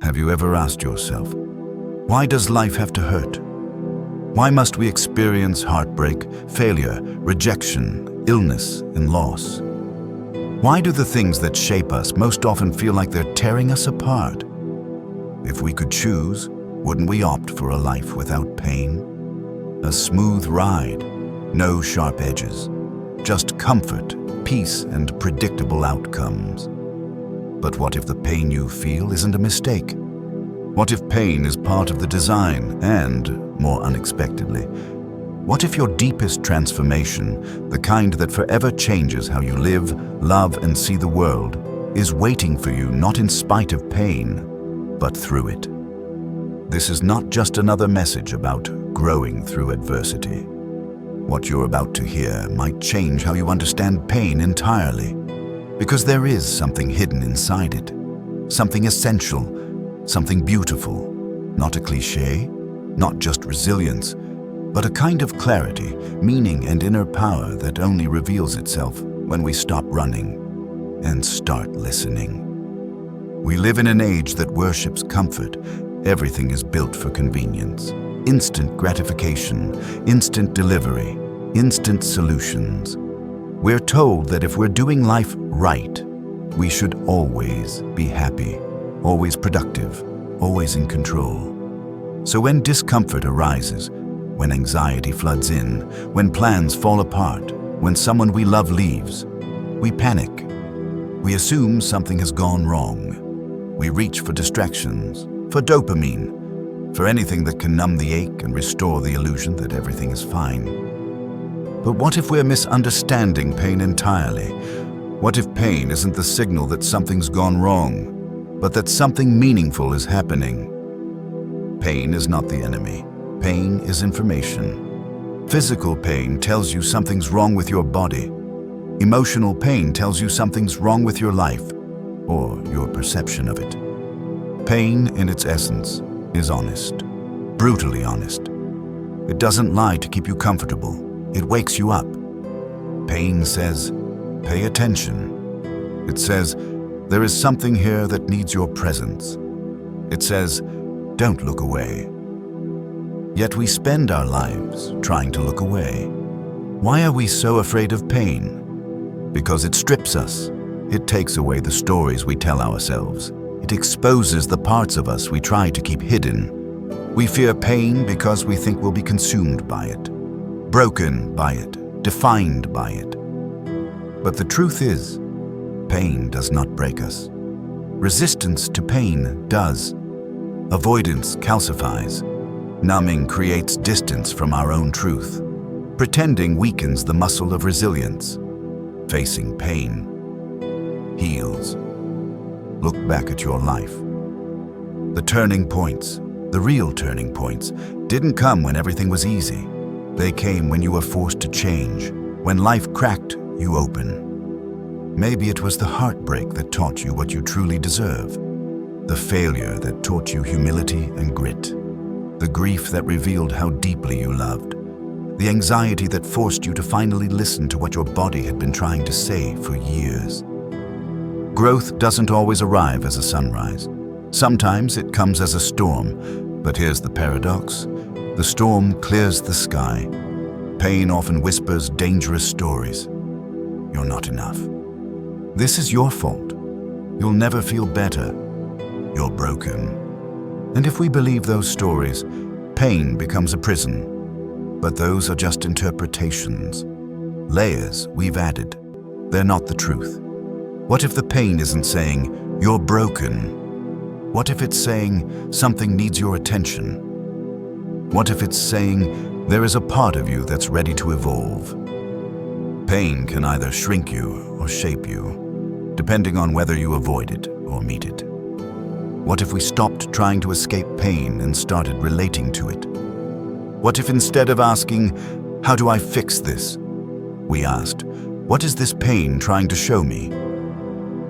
Have you ever asked yourself, why does life have to hurt? Why must we experience heartbreak, failure, rejection, illness, and loss? Why do the things that shape us most often feel like they're tearing us apart? If we could choose, wouldn't we opt for a life without pain? A smooth ride, no sharp edges, just comfort, peace, and predictable outcomes. But what if the pain you feel isn't a mistake? What if pain is part of the design and, more unexpectedly, what if your deepest transformation, the kind that forever changes how you live, love, and see the world, is waiting for you not in spite of pain, but through it? This is not just another message about growing through adversity. What you're about to hear might change how you understand pain entirely, because there is something hidden inside it, something essential, something beautiful, not a cliché, not just resilience, but a kind of clarity, meaning, and inner power that only reveals itself when we stop running and start listening. We live in an age that worships comfort. Everything is built for convenience, instant gratification, instant delivery, instant solutions. We're told that if we're doing life right, we should always be happy, always productive, always in control. So when discomfort arises, when anxiety floods in, when plans fall apart, when someone we love leaves, we panic. We assume something has gone wrong. We reach for distractions, for dopamine, for anything that can numb the ache and restore the illusion that everything is fine. But what if we're misunderstanding pain entirely? What if pain isn't the signal that something's gone wrong, but that something meaningful is happening? Pain is not the enemy. Pain is information. Physical pain tells you something's wrong with your body. Emotional pain tells you something's wrong with your life, or your perception of it. Pain, in its essence, is honest, brutally honest. It doesn't lie to keep you comfortable. It wakes you up. Pain says, pay attention. It says, there is something here that needs your presence. It says, don't look away. Yet we spend our lives trying to look away. Why are we so afraid of pain? Because it strips us. It takes away the stories we tell ourselves. It exposes the parts of us we try to keep hidden. We fear pain because we think we'll be consumed by it, broken by it, defined by it. But the truth is, pain does not break us. Resistance to pain does. Avoidance calcifies. Numbing creates distance from our own truth. Pretending weakens the muscle of resilience. Facing pain heals. Look back at your life. The turning points, the real turning points, didn't come when everything was easy. They came when you were forced to change. When life cracked you open. Maybe it was the heartbreak that taught you what you truly deserve. The failure that taught you humility and grit. The grief that revealed how deeply you loved. The anxiety that forced you to finally listen to what your body had been trying to say for years. Growth doesn't always arrive as a sunrise. Sometimes it comes as a storm, but here's the paradox. The storm clears the sky. Pain often whispers dangerous stories. You're not enough. This is your fault. You'll never feel better. You're broken. And if we believe those stories, pain becomes a prison. But those are just interpretations. Layers we've added. They're not the truth. What if the pain isn't saying, you're broken? What if it's saying, something needs your attention? What if it's saying, there is a part of you that's ready to evolve? Pain can either shrink you or shape you, depending on whether you avoid it or meet it. What if we stopped trying to escape pain and started relating to it? What if instead of asking, how do I fix this? We asked, what is this pain trying to show me?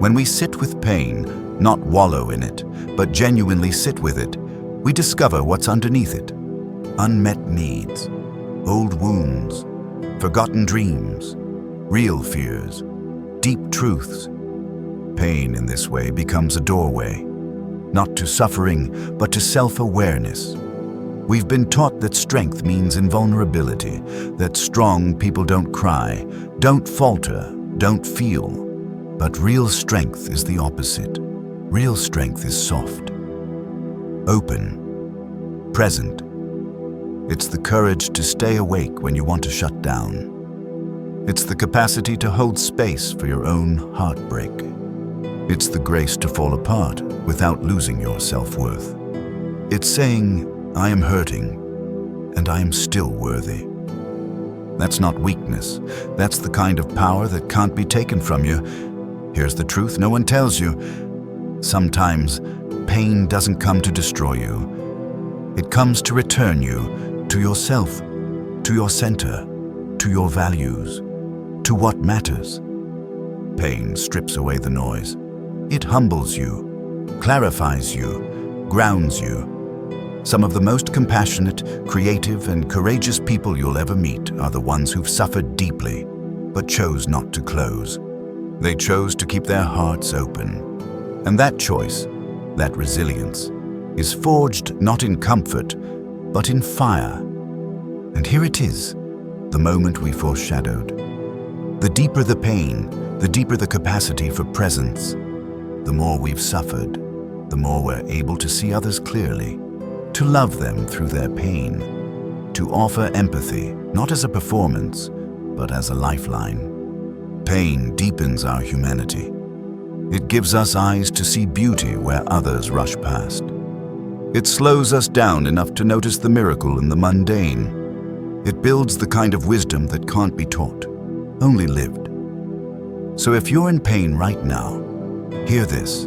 When we sit with pain, not wallow in it, but genuinely sit with it, we discover what's underneath it. Unmet needs, old wounds, forgotten dreams, real fears, deep truths. Pain in this way becomes a doorway. not to suffering, but to self-awareness. We've been taught that strength means invulnerability, that strong people don't cry, don't falter, don't feel. But real strength is the opposite. Real strength is soft, open, present. It's the courage to stay awake when you want to shut down. It's the capacity to hold space for your own heartbreak. It's the grace to fall apart without losing your self-worth. It's saying, I am hurting, and I am still worthy. That's not weakness. That's the kind of power that can't be taken from you. Here's the truth no one tells you. Sometimes, pain doesn't come to destroy you. It comes to return you to yourself, to your center, to your values, to what matters. Pain strips away the noise. It humbles you, clarifies you, grounds you. Some of the most compassionate, creative, and courageous people you'll ever meet are the ones who've suffered deeply, but chose not to close. They chose to keep their hearts open. And that choice, that resilience, is forged not in comfort, but in fire. And here it is, the moment we foreshadowed. The deeper the pain, the deeper the capacity for presence. The more we've suffered, the more we're able to see others clearly, to love them through their pain, to offer empathy, not as a performance, but as a lifeline. Pain deepens our humanity. It gives us eyes to see beauty where others rush past. It slows us down enough to notice the miracle in the mundane. It builds the kind of wisdom that can't be taught, only lived. So if you're in pain right now, hear this.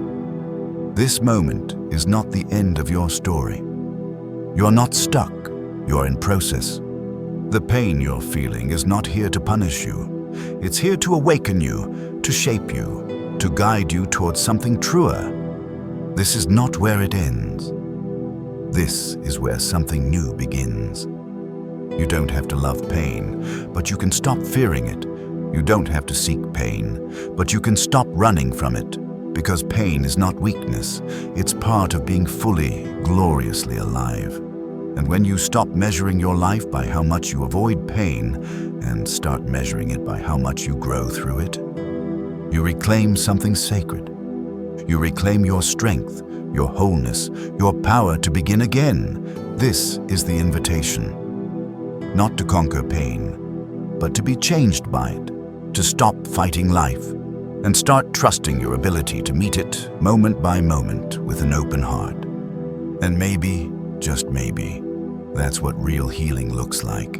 This moment is not the end of your story. You're not stuck, you're in process. The pain you're feeling is not here to punish you. It's here to awaken you, to shape you, to guide you towards something truer. This is not where it ends. This is where something new begins. You don't have to love pain, but you can stop fearing it. You don't have to seek pain, but you can stop running from it. Because pain is not weakness, it's part of being fully, gloriously alive. And when you stop measuring your life by how much you avoid pain and start measuring it by how much you grow through it, you reclaim something sacred. You reclaim your strength, your wholeness, your power to begin again. This is the invitation. Not to conquer pain, but to be changed by it, to stop fighting life, and start trusting your ability to meet it moment by moment with an open heart. And maybe, just maybe, that's what real healing looks like.